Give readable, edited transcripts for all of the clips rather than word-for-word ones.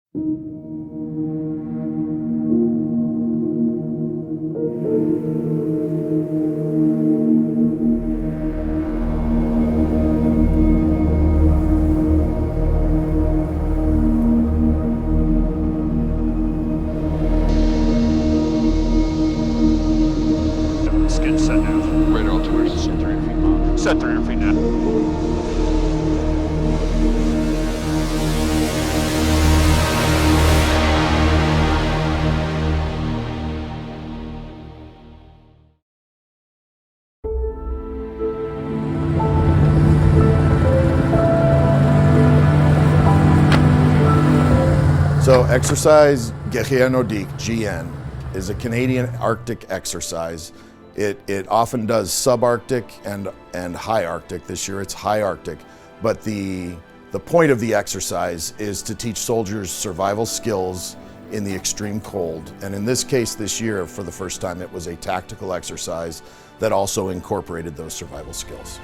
Skid set now. Radar altimeter is set 300 feet now. Set 300 feet now. So exercise Guerrier Nordique, GN, is a Canadian Arctic exercise. It often does subarctic and high Arctic. This year it's high Arctic, but the point of the exercise is to teach soldiers survival skills in the extreme cold. And in this case this year, for the first time, it was a tactical exercise that also incorporated those survival skills.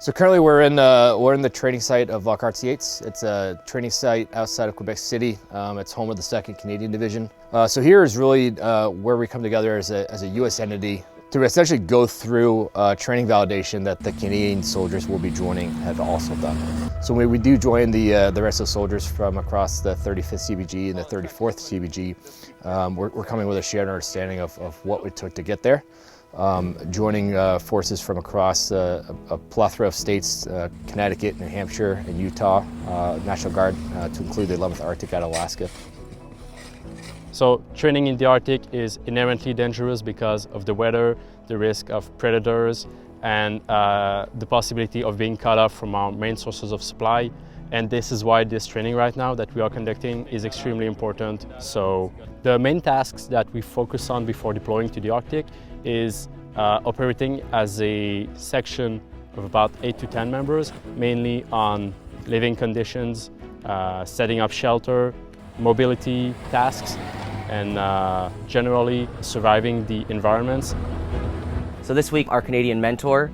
So currently we're in the training site of Lockhart Yates. It's a training site outside of Quebec City. It's home of the 2nd Canadian Division. So here is really where we come together as a U.S. entity to essentially go through training validation that the Canadian soldiers will be joining have also done. So when we do join the rest of the soldiers from across the 35th CBG and the 34th CBG, we're coming with a shared understanding of what it took to get there. Joining forces from across a plethora of states, Connecticut, New Hampshire, and Utah, National Guard, to include the 11th Arctic out of Alaska. So training in the Arctic is inherently dangerous because of the weather, the risk of predators, and the possibility of being cut off from our main sources of supply. And this is why this training right now that we are conducting is extremely important. So the main tasks that we focus on before deploying to the Arctic is operating as a section of about 8 to 10 members, mainly on living conditions, setting up shelter, mobility tasks, and generally surviving the environments. So this week, our Canadian mentor,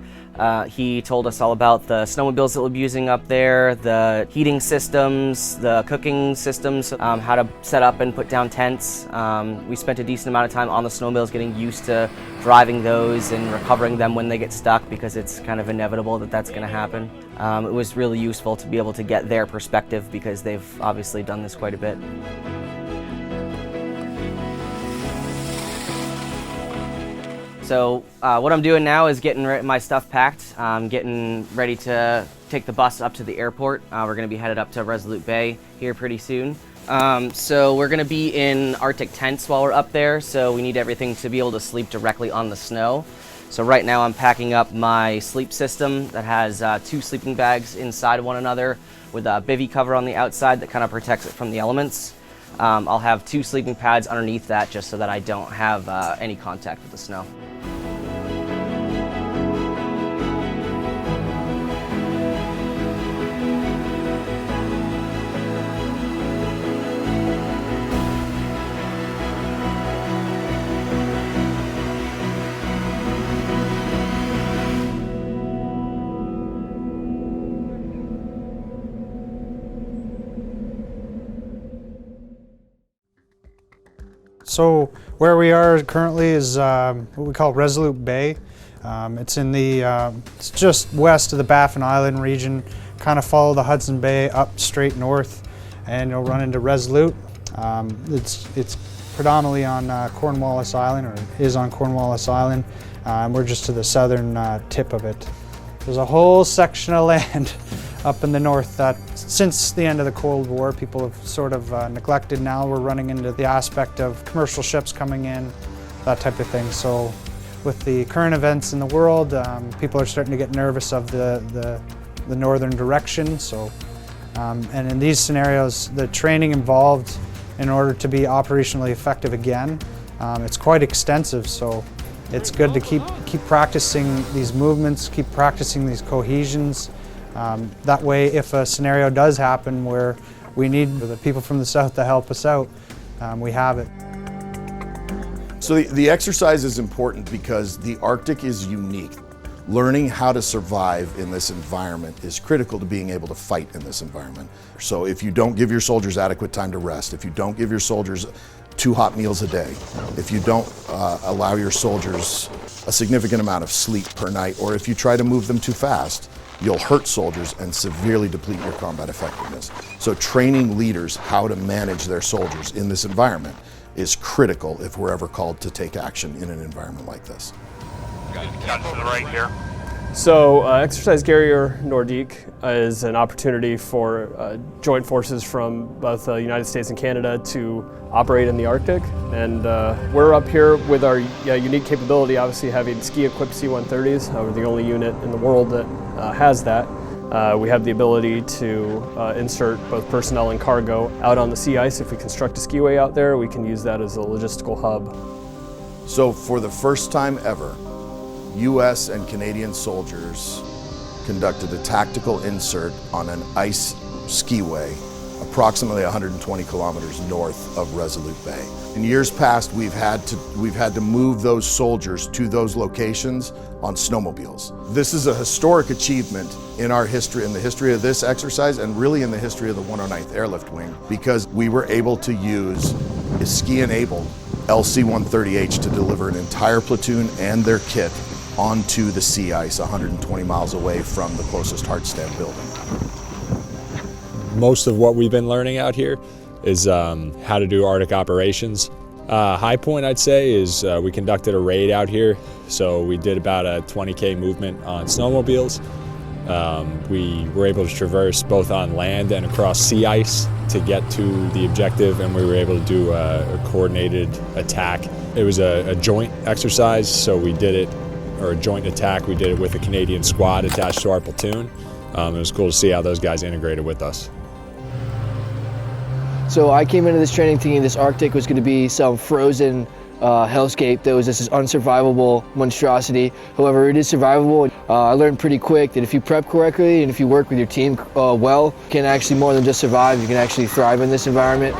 he told us all about the snowmobiles that we'll be using up there, the heating systems, the cooking systems, how to set up and put down tents. We spent a decent amount of time on the snowmobiles getting used to driving those and recovering them when they get stuck, because it's kind of inevitable that that's going to happen. It was really useful to be able to get their perspective because they've obviously done this quite a bit. So what I'm doing now is getting my stuff packed. I'm getting ready to take the bus up to the airport. We're going to be headed up to Resolute Bay here pretty soon. So we're going to be in Arctic tents while we're up there, so we need everything to be able to sleep directly on the snow. So right now I'm packing up my sleep system that has 2 sleeping bags inside of one another with a bivy cover on the outside that kind of protects it from the elements. I'll have 2 sleeping pads underneath that just so that I don't have any contact with the snow. So where we are currently is what we call Resolute Bay. It's in it's just west of the Baffin Island region. Kind of follow the Hudson Bay up straight north, and you'll run into Resolute. It's predominantly on Cornwallis Island, or is on Cornwallis Island. We're just to the southern tip of it. There's a whole section of land up in the north that since the end of the Cold War people have sort of neglected. Now we're running into the aspect of commercial ships coming in, that type of thing. So with the current events in the world, people are starting to get nervous of the northern direction. So, and in these scenarios, the training involved in order to be operationally effective again, it's quite extensive. So it's good to keep practicing these movements, keep practicing these cohesions, That way, if a scenario does happen where we need the people from the south to help us out, we have it. So the exercise is important because the Arctic is unique. Learning how to survive in this environment is critical to being able to fight in this environment. So if you don't give your soldiers adequate time to rest, if you don't give your soldiers 2 hot meals a day, if you don't allow your soldiers a significant amount of sleep per night, or if you try to move them too fast, you'll hurt soldiers and severely deplete your combat effectiveness. So training leaders how to manage their soldiers in this environment is critical if we're ever called to take action in an environment like this. Got to the right here. So exercise Guerrier Nordique is an opportunity for joint forces from both the United States and Canada to operate in the Arctic. And we're up here with our unique capability, obviously having ski-equipped C-130s. We're the only unit in the world that has that. We have the ability to insert both personnel and cargo out on the sea ice. If we construct a skiway out there, we can use that as a logistical hub. So for the first time ever, US and Canadian soldiers conducted a tactical insert on an ice skiway approximately 120 kilometers north of Resolute Bay. In years past, we've had to move those soldiers to those locations on snowmobiles. This is a historic achievement in our history, in the history of this exercise, and really in the history of the 109th Airlift Wing, because we were able to use a ski-enabled LC-130H to deliver an entire platoon and their kit onto the sea ice 120 miles away from the closest hardstand building. Most of what we've been learning out here is how to do Arctic operations. High point, I'd say, is we conducted a raid out here. So we did about a 20K movement on snowmobiles. We were able to traverse both on land and across sea ice to get to the objective, and we were able to do a coordinated attack. It was a joint exercise, so we did it, or a joint attack. We did it with a Canadian squad attached to our platoon. It was cool to see how those guys integrated with us. So I came into this training thinking this Arctic was going to be some frozen hellscape that was this unsurvivable monstrosity. However, it is survivable. I learned pretty quick that if you prep correctly and if you work with your team well, you can actually more than just survive, you can actually thrive in this environment.